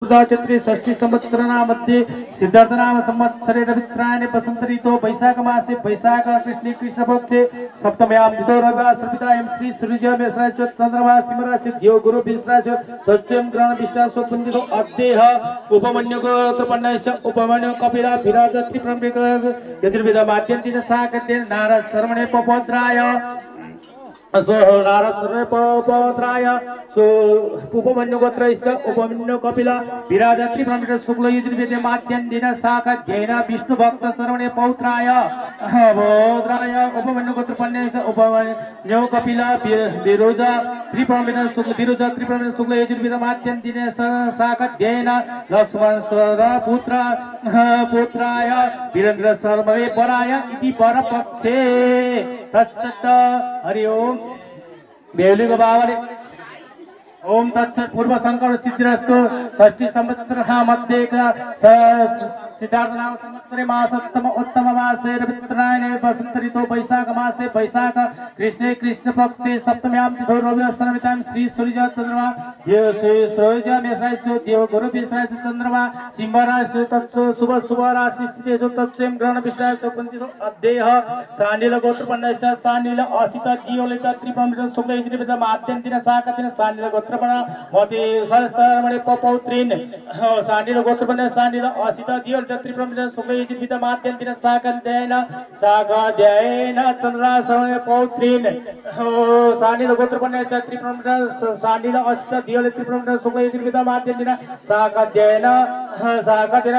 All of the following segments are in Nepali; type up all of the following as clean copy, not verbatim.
चैत्री षष्ठी संवत्सरामध्ये सिद्धार्थनाम संवत्सरे रवित्रायणे बसंत ऋतौ वैशाख मासे वैशाख कृष्णे कृष्ण पक्षे सप्तम्यां तिथौ रविवार श्रवितायां श्री सूर्य मेषराज चंद्रमा सिंहराज देव गुरु विश्राज तत्स्वयं ग्रहण विष्टा स्वपंदितो अद्देह उपमन्यु गोत्रपन्नस्य उपमन्यु कपिला विराज त्रिप्रम्भिक यजुर्वेद माध्यन्तिन साकतेन नारद शर्मणे पपद्राय सो नारद सर्वे पौत्राय सो उपमन्यु गोत्रस्य उपमन्यु कपिला विराजत्री ब्रह्मण शुक्ल यजुर्वेद माध्यन्दिन साकध्येन विष्णु भक्त सर्वणे पौत्राय पौत्राय उपमन्यु गोत्रपन्यस्य उपमन्यु कपिला विरोजा त्रिप्रम्भण शुक्ल विरोजा त्रिप्रम्भण शुक्ल यजुर्वेद माध्यन्दिन साकध्येन लक्ष्मण स्वर पुत्र पुत्राय वीरेन्द्र सर्वे पराय इति परपक्षे तच्चत हरि ओम बेहुली को बावले ओम तत्सत पूर्व संकल्प सिद्धिरस्तु षष्ठी संवत्सर मध्ये सिद्धार्थ नाम संवत्सरे मासोत्तम उत्तम मासे रवित्रायणे बसंत ऋतौ वैशाख मासे वैशाख कृष्णे कृष्ण पक्षे सप्तम्यां तिथौ रविवार श्रवितां श्री सूर्य चंद्रमा देव श्री सूर्य मेषराज देव गुरु विश्राज चंद्रमा सिंहराज तत्सो शुभ शुभ राशि स्थितेषु तत्स्वयं ग्रहण विश्राज पंडितो अद्देह सानील गोत्रपन्नस्य सानील असित दियोलित त्रिप्रम्भण शुक्ल यजुर्वेद माध्यन्तिन साकतिन सानील गोत्रपन्न मते हर शर्मणे पपौत्रीन सानील गोत्रपन्न सानील असित दियोलित त्रिप्रम्भण शुक्ल यजुर्वेद माध्यन्तिन साकध्येन चंद्रा शर्मणे पौत्रीन सानील गोत्रपन्नस्य त्रिप्रम्भण सानील असित दियोलित त्रिप्रम्भण शुक्ल यजुर्वेद माध्यन्तिन साकध्येन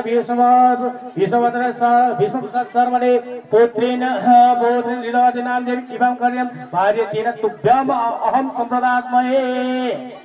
भीष्म शर्मणे पुत्रीन पुत्रीन लीलावती नाम देवी इवं कार्यं भार्यतेन तुभ्यम् अहं संप्रदात्महे